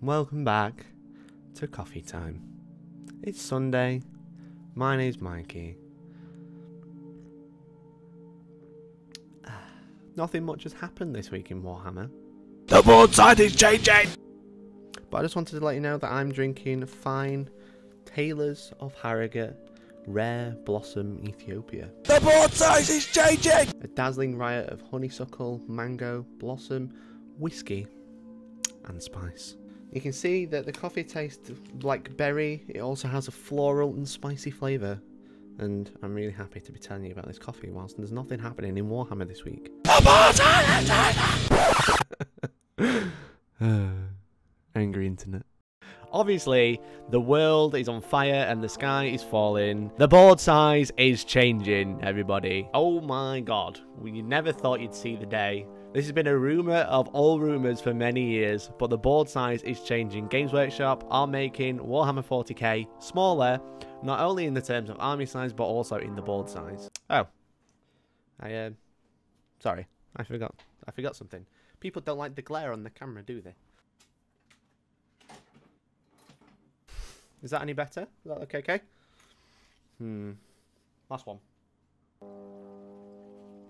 welcome back to Coffee Time. It's Sunday, my name's Mikey. Nothing much has happened this week in Warhammer. The board size is changing! But I just wanted to let you know that I'm drinking fine Tailors of Harrogate Rare Blossom Ethiopia. The board size is changing! A dazzling riot of honeysuckle, mango, blossom, whiskey and spice. You can see that the coffee tastes like berry. It also has a floral and spicy flavour. And I'm really happy to be telling you about this coffee whilst there's nothing happening in Warhammer this week. The board size is changing! Angry internet. Obviously, the world is on fire and the sky is falling. The board size is changing, everybody. Oh my god. We never thought you'd see the day. This has been a rumour of all rumours for many years, but the board size is changing. Games Workshop are making Warhammer 40k smaller, not only in the terms of army size, but also in the board size. Oh. Sorry. I forgot something. People don't like the glare on the camera, do they? Is that any better? Is that okay? Last one.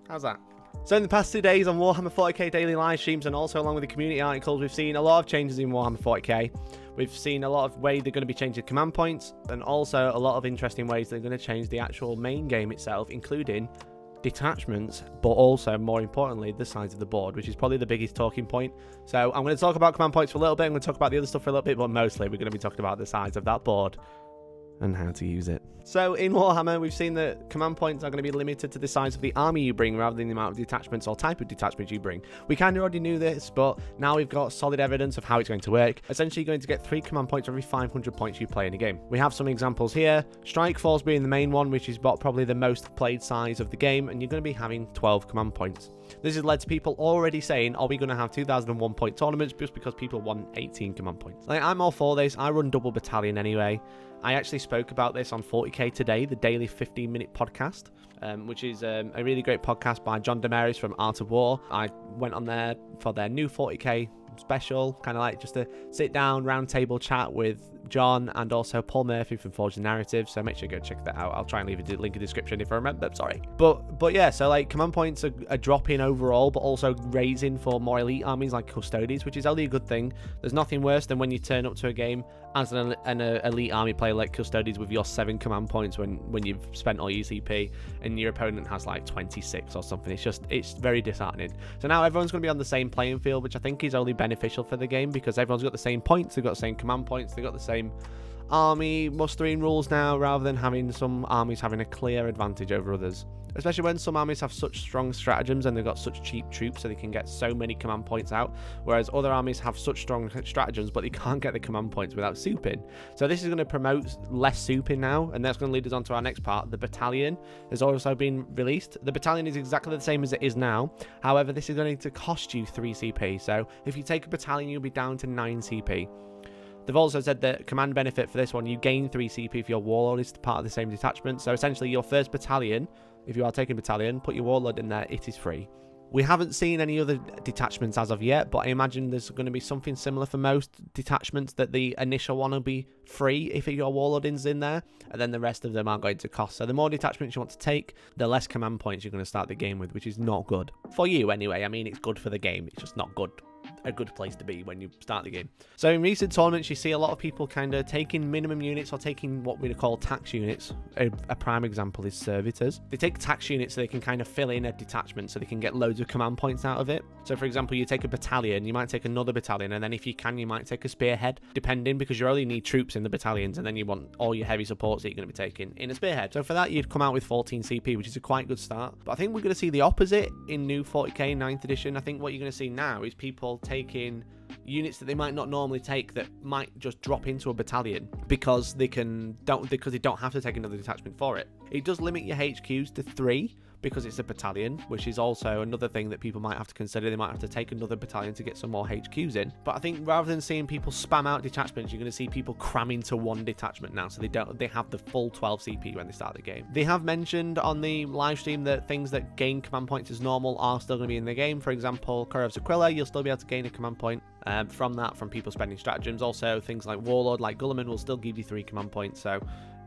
How's that? So in the past 2 days on Warhammer 40k daily live streams and also along with the community articles, we've seen a lot of changes in Warhammer 40k. We've seen a lot of ways they're going to be changing command points and also a lot of interesting ways they're going to change the actual main game itself, including detachments, but also more importantly the size of the board, which is probably the biggest talking point. So I'm going to talk about command points for a little bit, I'm going to talk about the other stuff for a little bit, but mostly we're going to be talking about the size of that board and how to use it. So in Warhammer, we've seen that command points are going to be limited to the size of the army you bring rather than the amount of detachments or type of detachments you bring. We kind of already knew this, but now we've got solid evidence of how it's going to work. Essentially, you're going to get 3 command points for every 500 points you play in a game. We have some examples here. Strike Force being the main one, which is probably the most played size of the game, and you're going to be having 12 command points. This has led to people already saying, are we going to have 2001 point tournaments just because people want 18 command points? Like, I'm all for this. I run double battalion anyway. I actually spoke about this on 40k Today, the daily 15-minute podcast, which is a really great podcast by John Demaris from Art of War. I went on there for their new 40k special, kind of like just a sit down round table chat with John and also Paul Murphy from Forged Narrative, so make sure you go check that out. I'll try and leave a link in the description if I remember, sorry. But yeah, so like command points are dropping overall, but also raising for more elite armies like Custodes, which is only a good thing. There's nothing worse than when you turn up to a game as an elite army player like Custodes with your 7 command points when you've spent all your CP and your opponent has like 26 or something. It's very disheartening. So now everyone's going to be on the same playing field, which I think is only beneficial for the game because everyone's got the same points, they've got the same command points, they've got the same army mustering rules now, rather than having some armies having a clear advantage over others. Especially when some armies have such strong stratagems and they've got such cheap troops so they can get so many command points out, whereas other armies have such strong stratagems but they can't get the command points without souping. So this is going to promote less souping now, and that's going to lead us on to our next part. The battalion has also been released. The battalion is exactly the same as it is now, however this is going to cost you 3 CP, so if you take a battalion you'll be down to 9 CP. They've also said that command benefit for this one, you gain 3 CP if your warlord is part of the same detachment. So essentially your first battalion, if you are taking battalion, put your warlord in there, it is free. We haven't seen any other detachments as of yet, but I imagine there's going to be something similar for most detachments, that the initial one will be free if your warlord is in there, and then the rest of them are going to cost. So the more detachments you want to take, the less command points you're going to start the game with, which is not good. For you anyway, I mean it's good for the game, it's just not good. A good place to be when you start the game. So in recent tournaments you see a lot of people kind of taking minimum units or taking what we call tax units. A prime example is servitors. They take tax units so they can kind of fill in a detachment so they can get loads of command points out of it. So for example, you take a battalion, you might take another battalion, and then if you can you might take a spearhead, depending, because you only need troops in the battalions, and then you want all your heavy supports that you're going to be taking in a spearhead. So for that you'd come out with 14 CP, which is a quite good start. But I think we're going to see the opposite in new 40k 9th edition. I think what you're going to see now is people taking units that they might not normally take that might just drop into a battalion because they don't have to take another detachment for it. It does limit your HQs to 3, because it's a battalion, which is also another thing that people might have to consider. They might have to take another battalion to get some more HQs in. But I think rather than seeing people spam out detachments, you're going to see people cram into one detachment now, so they have the full 12 CP when they start the game. They have mentioned on the live stream that things that gain command points as normal are still going to be in the game. For example, Corps of Aquila, you'll still be able to gain a command point from people spending stratagems. Also, things like Warlord, like Gulliman, will still give you 3 command points. So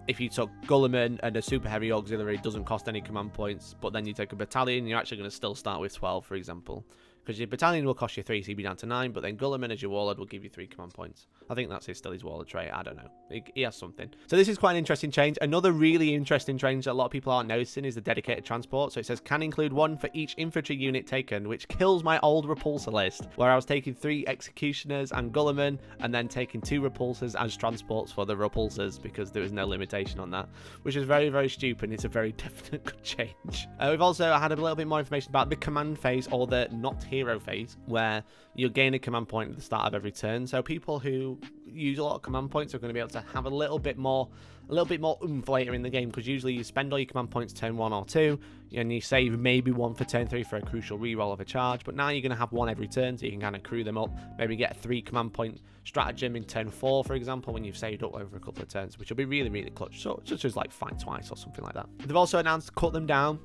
if you took Gulliman and a super heavy auxiliary, it doesn't cost any command points, but then you take a battalion, you're actually going to still start with 12, for example. Because your battalion will cost you 3, so you'll be down to 9, but then Gulliman as your warlord will give you 3 command points. I think that's still his warlord trait, I don't know. He has something. So this is quite an interesting change. Another really interesting change that a lot of people aren't noticing is the dedicated transport. So it says, can include 1 for each infantry unit taken, which kills my old repulsor list, where I was taking 3 executioners and Gulliman, and then taking 2 repulsors as transports for the repulsors, because there was no limitation on that, which is very, very stupid. It's a very definite good change. We've also had a little bit more information about the command phase, or the not hero phase, where you'll gain a command point at the start of every turn. So people who use a lot of command points are going to be able to have a little bit more oomph later in the game, because usually you spend all your command points turn 1 or 2, and you save maybe 1 for turn 3 for a crucial reroll of a charge. But now you're going to have 1 every turn, so you can kind of crew them up, maybe get a 3 command point stratagem in turn 4, for example, when you've saved up over a couple of turns, which will be really, really clutch. So such as like fight twice or something like that. They've also announced cut them down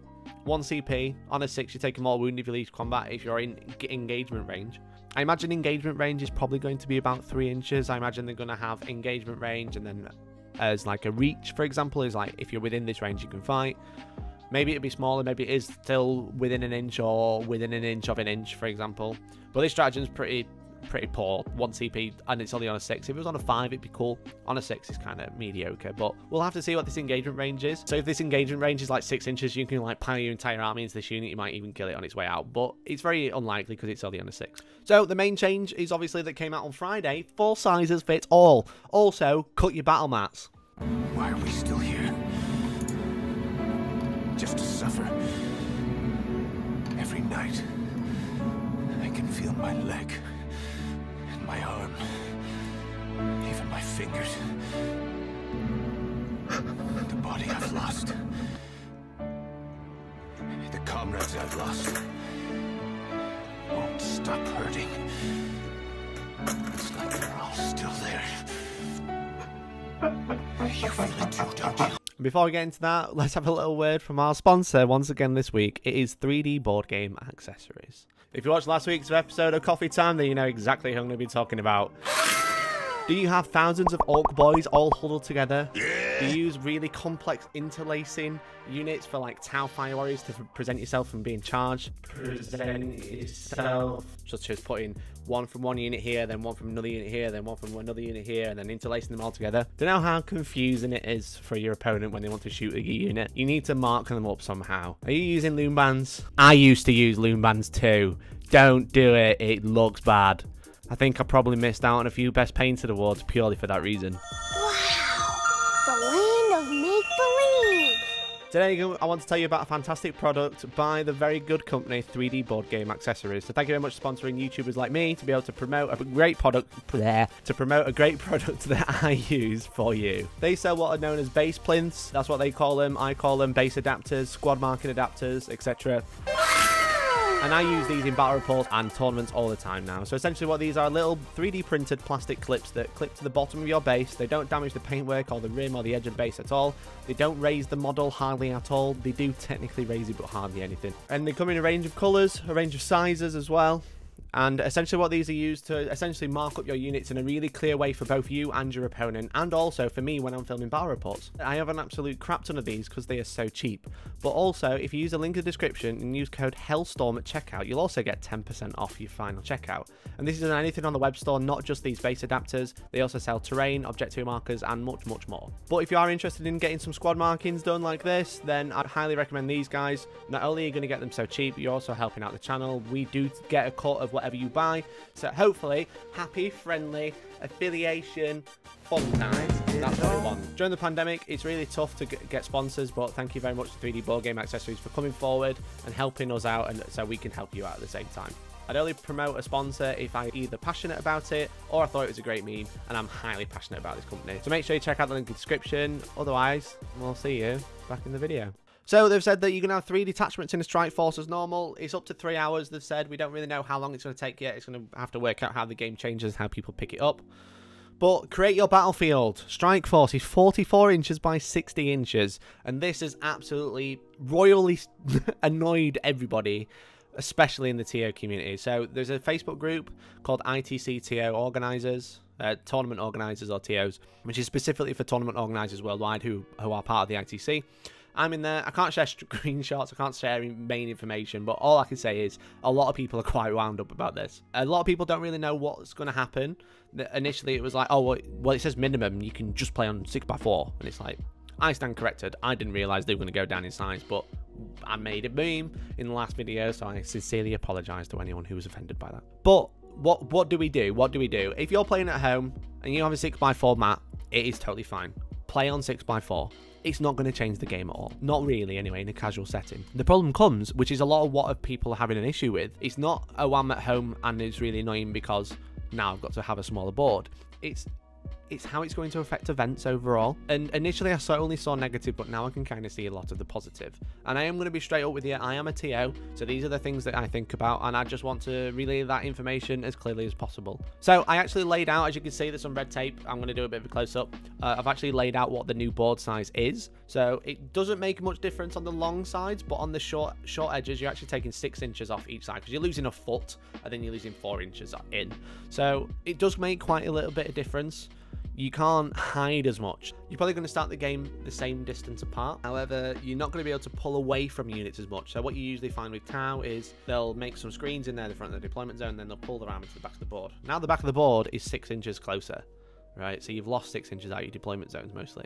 1 CP. On a 6, you're taking more wound if you leave combat if you're in engagement range. I imagine engagement range is probably going to be about 3 inches. I imagine they're going to have engagement range, and then as like a reach, for example, is like if you're within this range you can fight. Maybe it'd be smaller, maybe it is still within an inch or within an inch of an inch, for example. But this stratagem's pretty poor. 1 CP, and it's only on a 6. If it was on a 5, it'd be cool. On a 6, it's kind of mediocre, but we'll have to see what this engagement range is. So if this engagement range is like 6 inches, you can like pile your entire army into this unit. You might even kill it on its way out, but it's very unlikely because it's only on a 6. So the main change is obviously that came out on Friday. 4 sizes fit all. Also, cut your battle mats. Why are we still here? Just to suffer. Every night, I can feel my leg, and my arm, even my fingers. The body I've lost. The comrades I've lost. Won't stop hurting. It's like they're all still there. You feel it too, don't you? Before we get into that, let's have a little word from our sponsor once again this week. It is 3D Board Game Accessories. If you watched last week's episode of Coffee Time, then you know exactly who I'm going to be talking about. Do you have thousands of orc boys all huddled together? Do you use really complex interlacing units for like Tau Fire Warriors to present yourself from being charged? Present yourself, such as putting 1 from 1 unit here, then 1 from another unit here, then 1 from another unit here, and then interlacing them all together. Do you know how confusing it is for your opponent when they want to shoot a unit? You need to mark them up somehow. Are you using loom bands? I used to use loom bands too. Don't do it, it looks bad. I think I probably missed out on a few Best Painted awards purely for that reason. Wow! The land of make-believe! Today I want to tell you about a fantastic product by the very good company 3D Board Game Accessories. So thank you very much for sponsoring YouTubers like me to be able to promote a great product that I use for you. They sell what are known as base plinths. That's what they call them. I call them base adapters, squad marking adapters, etc. And I use these in battle reports and tournaments all the time now. So essentially what these are, little 3D printed plastic clips that clip to the bottom of your base. They don't damage the paintwork or the rim or the edge of the base at all. They don't raise the model hardly at all. They do technically raise it, but hardly anything. And they come in a range of colours, a range of sizes as well. And essentially what these are used to essentially mark up your units in a really clear way for both you and your opponent, and also for me when I'm filming battle reports. I have an absolute crap ton of these because they are so cheap. But also, if you use the link in the description and use code Hellstorm at checkout, you'll also get 10% off your final checkout. And this isn't anything on the web store, not just these base adapters. They also sell terrain, objective markers, and much, much more. But if you are interested in getting some squad markings done like this, then I'd highly recommend these guys. Not only are you going to get them so cheap, but you're also helping out the channel. We do get a cut of whatever you buy, so hopefully happy, friendly, affiliation, fun times. That's what we want. During the pandemic, it's really tough to get sponsors, but thank you very much to 3D Board Game Accessories for coming forward and helping us out, and so we can help you out at the same time. I'd only promote a sponsor if I'm either passionate about it or I thought it was a great meme, and I'm highly passionate about this company. So make sure you check out the link in the description. Otherwise, we'll see you back in the video. So they've said that you can have 3 detachments in a strike force as normal. It's up to 3 hours, they've said. We don't really know how long it's going to take yet. It's going to have to work out how the game changes, how people pick it up. But create your battlefield. Strike force is 44 inches by 60 inches. And this has absolutely royally annoyed everybody, especially in the TO community. So there's a Facebook group called ITC TO Organisers, Tournament Organisers or TOs, which is specifically for tournament organisers worldwide who are part of the ITC. I'm in there. I can't share screenshots. I can't share main information. But all I can say is a lot of people are quite wound up about this. A lot of people don't really know what's going to happen. Initially, it was like, oh, well, it says minimum. You can just play on 6x4. And it's like, I stand corrected. I didn't realise they were going to go down in size. But I made a meme in the last video. So I sincerely apologise to anyone who was offended by that. But what do we do? What do we do? If you're playing at home and you have a 6x4 map, it is totally fine. Play on 6x4. It's not going to change the game at all. Not really, anyway, in a casual setting. The problem comes, which is a lot of what people are having an issue with. It's not, oh, I'm at home and it's really annoying because now I've got to have a smaller board. It's how it's going to affect events overall. And initially I only saw negative, but now I can kind of see a lot of the positive. And I am going to be straight up with you. I am a TO, so these are the things that I think about, and I just want to relay that information as clearly as possible. So I actually laid out, as you can see, there's some red tape. I'm going to do a bit of a close-up. I've actually laid out what the new board size is. So it doesn't make much difference on the long sides, but on the short edges, you're actually taking 6 inches off each side because you're losing a foot, and then you're losing 4 inches in. So it does make quite a little bit of difference. You can't hide as much. You're probably going to start the game the same distance apart. However, you're not going to be able to pull away from units as much. So what you usually find with Tau is they'll make some screens in there, the front of the deployment zone, then they'll pull their arm into the back of the board. Now the back of the board is 6 inches closer, right? So you've lost 6 inches out of your deployment zones mostly.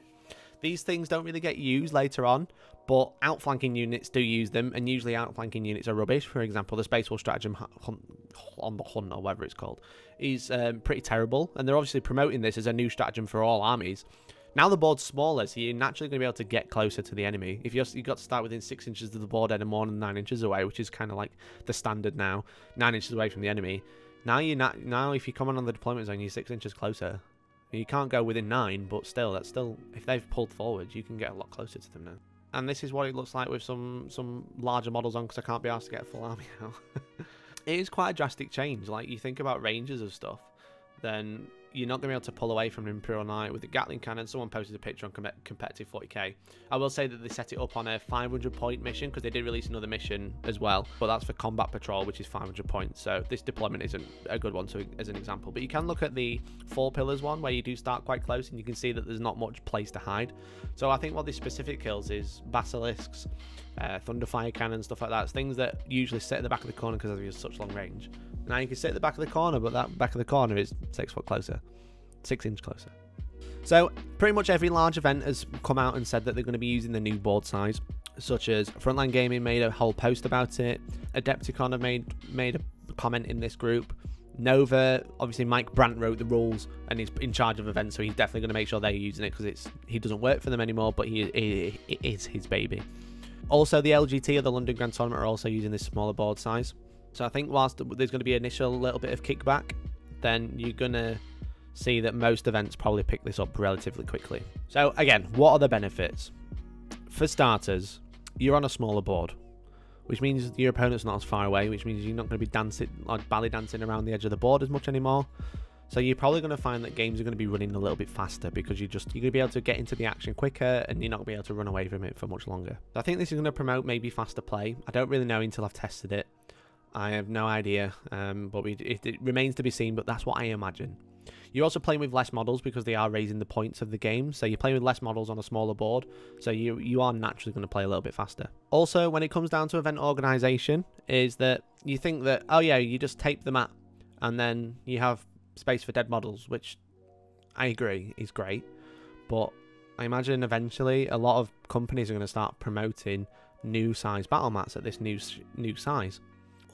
These things don't really get used later on, but outflanking units do use them, and usually outflanking units are rubbish. For example, the Space War Stratagem on the Hunt, or whatever it's called, is pretty terrible, and they're obviously promoting this as a new stratagem for all armies. Now the board's smaller, so you're naturally going to be able to get closer to the enemy. If you've got to start within 6 inches of the board and more than 9 inches away, which is kind of like the standard now, 9 inches away from the enemy. Now if you come on the deployment zone, you're 6 inches closer. You can't go within 9, but still, if they've pulled forward, you can get a lot closer to them now. And this is what it looks like with some larger models on, because I can't be asked to get a full army out. It is quite a drastic change. Like, you think about ranges of stuff, then you're not going to be able to pull away from an Imperial Knight with the Gatling cannon. Someone posted a picture on competitive 40k. I will say that they set it up on a 500 point mission, because they did release another mission as well, but that's for combat patrol, which is 500 points. So this deployment isn't a good one as an example, but you can look at the 4 pillars one, where you do start quite close, and you can see that there's not much place to hide. So I think what this specific kills is basilisks, thunderfire cannon, stuff like that. It's things that usually sit at the back of the corner because of such long range. Now you can sit at the back of the corner, but that back of the corner is 6 foot closer, 6 inches closer. So pretty much every large event has come out and said that they're going to be using the new board size, such as Frontline Gaming made a whole post about it. Adepticon have made a comment in this group. Nova, obviously Mike Brandt wrote the rules and he's in charge of events, so he's definitely going to make sure they're using it, because he doesn't work for them anymore, but it is his baby. Also, the LGT of the London Grand Tournament are also using this smaller board size. So I think whilst there's going to be an initial little bit of kickback, then you're going to see that most events probably pick this up relatively quickly. So again, what are the benefits? For starters, you're on a smaller board, which means your opponent's not as far away, which means you're not going to be dancing or ballet dancing around the edge of the board as much anymore. So you're probably going to find that games are going to be running a little bit faster, because you're going to be able to get into the action quicker, and you're not going to be able to run away from it for much longer. So I think this is going to promote maybe faster play. I don't really know until I've tested it. I have no idea, but it remains to be seen, but that's what I imagine. You're also playing with less models because they are raising the points of the game, so you're playing with less models on a smaller board, so you are naturally going to play a little bit faster. Also, when it comes down to event organisation, is that you think that, oh yeah, you just tape the map and then you have space for dead models, which I agree is great, but I imagine eventually a lot of companies are going to start promoting new size battle mats at this new size.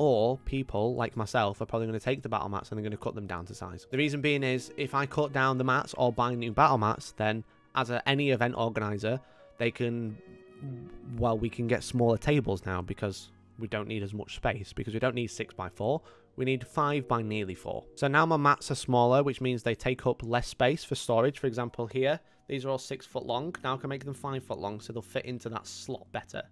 Or people like myself are probably going to take the battle mats and they're going to cut them down to size. The reason being is, if I cut down the mats or buy new battle mats, then as any event organizer, they can, well, we can get smaller tables now, because we don't need as much space, because we don't need 6x4, we need 5 by nearly 4. So now my mats are smaller, which means they take up less space for storage. For example, here, these are all 6 foot long. Now I can make them 5 foot long, so they'll fit into that slot better.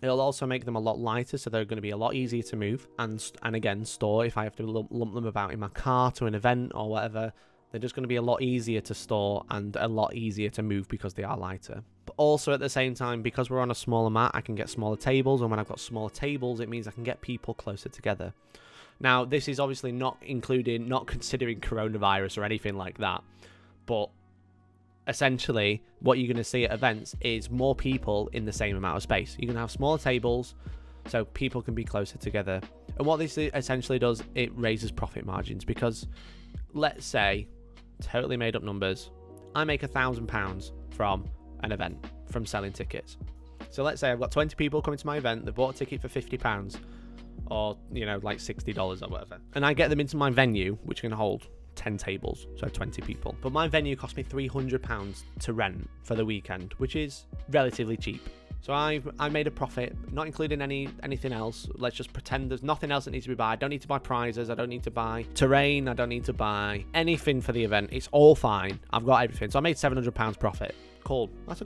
It'll also make them a lot lighter, so they're going to be a lot easier to move and again store. If I have to lump them about in my car to an event or whatever, they're just going to be a lot easier to store and a lot easier to move because they are lighter. But also at the same time, because we're on a smaller mat, I can get smaller tables, and when I've got smaller tables, it means I can get people closer together. Now, this is obviously not considering coronavirus or anything like that, but essentially what you're going to see at events is more people in the same amount of space. You're going to have smaller tables so people can be closer together. And what this essentially does, it raises profit margins, because let's say, totally made up numbers, I make £1,000 from an event, from selling tickets. So let's say I've got 20 people coming to my event, they've bought a ticket for £50 or, you know, like $60 or whatever, and I get them into my venue, which can hold 10 tables, so 20 people. But my venue cost me £300 to rent for the weekend, which is relatively cheap. So I made a profit, not including anything else. Let's just pretend there's nothing else that needs to be bought. I don't need to buy prizes. I don't need to buy terrain. I don't need to buy anything for the event. It's all fine. I've got everything. So I made £700 profit. Cool. That's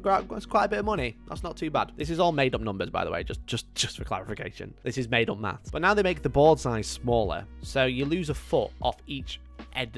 quite a bit of money. That's not too bad. This is all made up numbers, by the way, just for clarification. This is made up maths. But now they make the board size smaller, so you lose a foot off each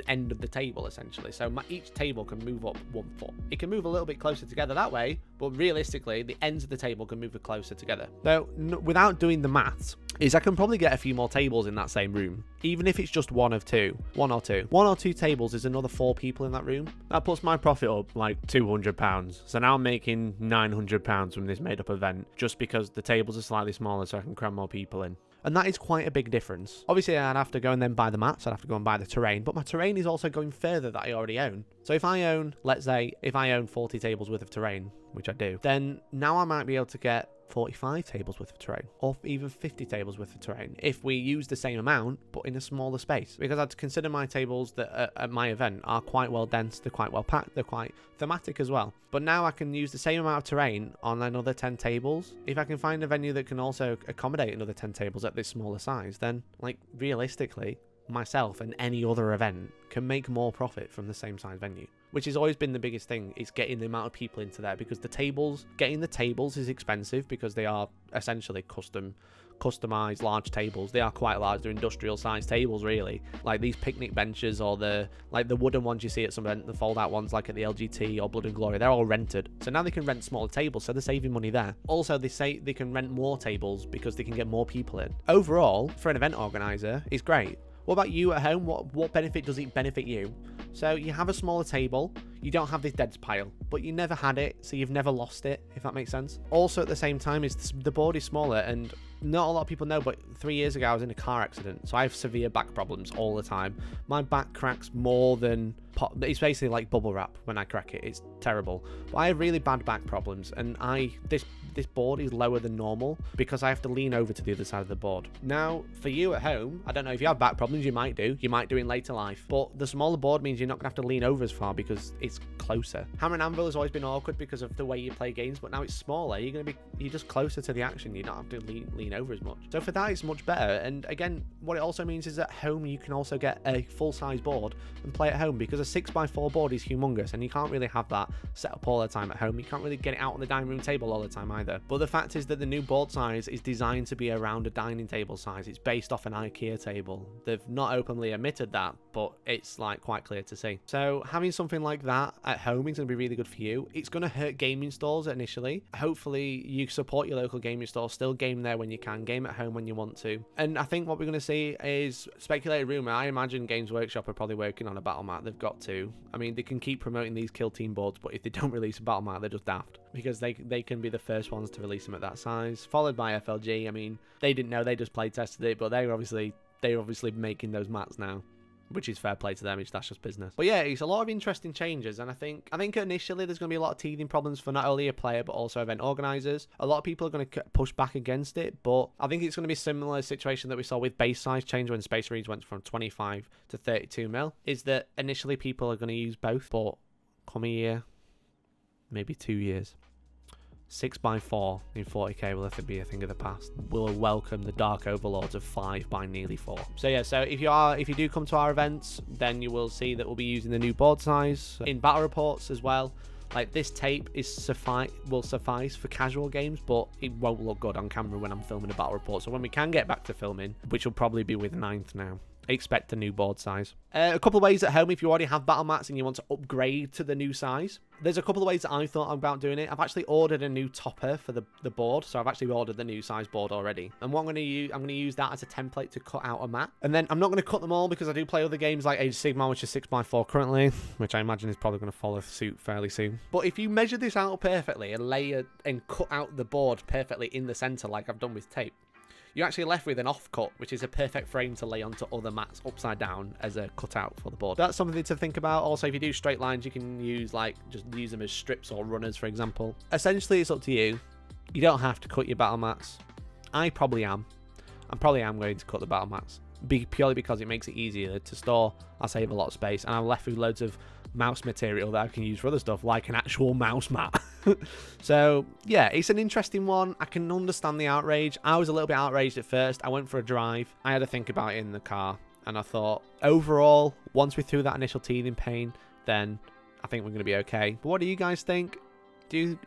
end of the table, essentially. So each table can move up 1 foot. It can move a little bit closer together that way, but realistically, the ends of the table can move closer together. So without doing the maths, is I can probably get a few more tables in that same room, even if it's just one or two. One or two tables is another 4 people in that room. That puts my profit up like £200. So now I'm making £900 from this made up event, just because the tables are slightly smaller, so I can cram more people in. And that is quite a big difference. Obviously, I'd have to go and then buy the mats. I'd have to go and buy the terrain. But my terrain is also going further that I already own. So if I own, let's say, if I own 40 tables worth of terrain, which I do, then now I might be able to get 45 tables worth of terrain, or even 50 tables worth of terrain, if we use the same amount but in a smaller space. Because I'd consider my tables that at my event are quite well dense, they're quite well packed, they're quite thematic as well. But now I can use the same amount of terrain on another 10 tables. If I can find a venue that can also accommodate another 10 tables at this smaller size, then, like, realistically, myself and any other event can make more profit from the same size venue, which has always been the biggest thing, is getting the amount of people into there, because getting the tables is expensive, because they are essentially customized large tables. They are quite large. They're industrial sized tables, really, like these picnic benches, or the wooden ones you see at some event, the fold out ones like at the LGT or Blood and Glory. They're all rented, so now they can rent smaller tables, so they're saving money there. Also, they say they can rent more tables because they can get more people in. Overall, for an event organizer, it's great. What about you at home? What benefit does it benefit you? So you have a smaller table, you don't have this dead pile, but you never had it, so you've never lost it, if that makes sense. Also, at the same time, is the board is smaller, and not a lot of people know, but 3 years ago I was in a car accident, so I have severe back problems all the time. My back cracks more than it's basically like bubble wrap when I crack it. It's terrible. But I have really bad back problems, and this board is lower than normal because I have to lean over to the other side of the board. Now, for you at home, I don't know if you have back problems, you might do in later life, but the smaller board means you're not gonna have to lean over as far because it's closer. Hammer and Anvil has always been awkward because of the way you play games, but now it's smaller. You're just closer to the action. You don't have to lean over as much. So for that, it's much better. And again, what it also means is at home you can also get a full-size board and play at home, because a 6x4 board is humongous, and you can't really have that set up all the time at home. You can't really get it out on the dining room table all the time either. But the fact is that the new board size is designed to be around a dining table size. It's based off an IKEA table. They've not openly admitted that, but it's like quite clear to see. So having something like that at home is going to be really good for you. It's going to hurt gaming stores initially. Hopefully you support your local gaming store, still game there when you can, game at home when you want to. And I think what we're going to see is speculated rumor. I imagine Games Workshop are probably working on a battle mat. They've got to. I mean, they can keep promoting these kill team boards, but if they don't release a battle mat, they're just daft, because they can be the first ones to release them at that size, followed by FLG. I mean, they didn't know, they just play tested it, but they're obviously making those mats now, which is fair play to them. That's just business. But yeah, it's a lot of interesting changes, and I think initially there's going to be a lot of teething problems for not only a player but also event organizers. A lot of people are going to push back against it, but I think it's going to be a similar situation that we saw with base size change when Space Marines went from 25 to 32 mil. Is that initially people are going to use both, but come a year, maybe 2 years, 6x4 in 40k will have to be a thing of the past. We'll welcome the Dark Overlords of 5 by nearly 4. So yeah, so if you do come to our events, then you will see that we'll be using the new board size in battle reports as well. Like, this tape will suffice for casual games, but it won't look good on camera when I'm filming a battle report. So when we can get back to filming, which will probably be with 9th now, expect a new board size. A couple of ways at home if you already have battle mats and you want to upgrade to the new size. There's a couple of ways that I thought about doing it. I've actually ordered a new topper for the board, so I've actually ordered the new size board already. And what I'm going to use that as a template to cut out a mat. And then I'm not going to cut them all because I do play other games like Age of Sigmar, which is 6x4 currently, which I imagine is probably going to follow suit fairly soon. But if you measure this out perfectly and cut out the board perfectly in the center like I've done with tape, you're actually left with an offcut, which is a perfect frame to lay onto other mats upside down as a cutout for the board. That's something to think about. Also, if you do straight lines, you can use just use them as strips or runners, for example. Essentially, it's up to you. You don't have to cut your battle mats. I probably am. I probably am going to cut the battle mats purely because it makes it easier to store. I save a lot of space, and I'm left with loads of mouse material that I can use for other stuff, like an actual mouse mat. So yeah, it's an interesting one. I can understand the outrage. I was a little bit outraged at first. I went for a drive. I had to think about it in the car, and I thought overall, once we're through that initial teething pain, then I think we're going to be okay. But what do you guys think?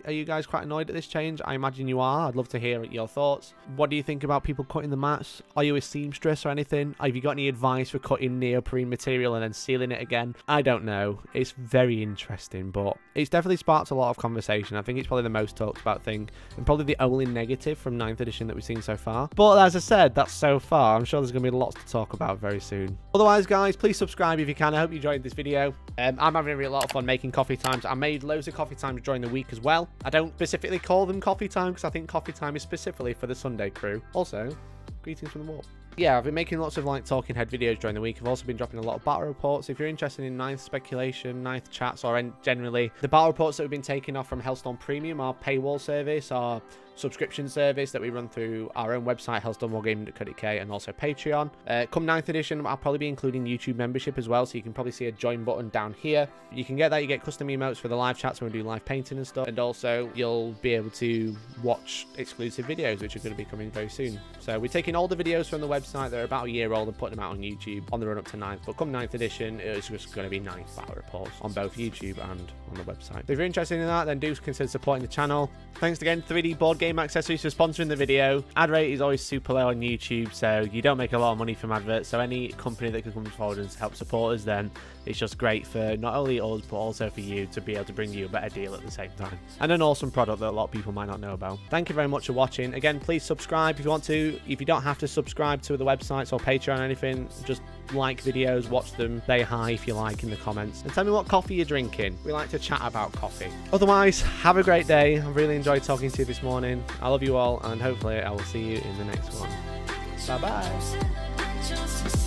Are you guys quite annoyed at this change? I imagine you are. I'd love to hear your thoughts. What do you think about people cutting the mats? Are you a seamstress or anything? Have you got any advice for cutting neoprene material and then sealing it again? I don't know. It's very interesting, but it's definitely sparked a lot of conversation. I think it's probably the most talked about thing and probably the only negative from 9th edition that we've seen so far. But as I said, that's so far. I'm sure there's going to be lots to talk about very soon. Otherwise, guys, please subscribe if you can. I hope you enjoyed this video. I'm having a really lot of fun making coffee times. I made loads of coffee times during the week as well. I don't specifically call them coffee time because I think coffee time is specifically for the Sunday crew. Also, greetings from the warp. Yeah, I've been making lots of like talking head videos during the week. I've also been dropping a lot of battle reports. If you're interested in 9th speculation, 9th chats, or generally the battle reports that we've been taking off from Hellstorm Premium, our paywall service, our subscription service that we run through our own website, hellstormwargaming.co.uk, and also Patreon. Come 9th edition, I'll probably be including YouTube membership as well, so you can probably see a join button down here. You can get that. You get custom emotes for the live chats when we do live painting and stuff, and also you'll be able to watch exclusive videos, which are going to be coming very soon. So we're taking all the videos from the website that are about a year old and putting them out on YouTube on the run up to 9th. But come 9th edition, it's just going to be 9th battle reports on both YouTube and on the website. So if you're interested in that, then do consider supporting the channel. Thanks again, 3D Board Game Accessories, for sponsoring the video. Ad rate is always super low on YouTube, so you don't make a lot of money from adverts. So any company that can come forward and help support us, then it's just great for not only us, but also for you to be able to bring you a better deal at the same time. And an awesome product that a lot of people might not know about. Thank you very much for watching. Again, please subscribe if you want to. If you don't have to subscribe to the websites or Patreon or anything, just like videos, watch them, say hi if you like in the comments, and tell me what coffee you're drinking. We like to chat about coffee. Otherwise, have a great day. I've really enjoyed talking to you this morning. I love you all, and hopefully I will see you in the next one. Bye bye.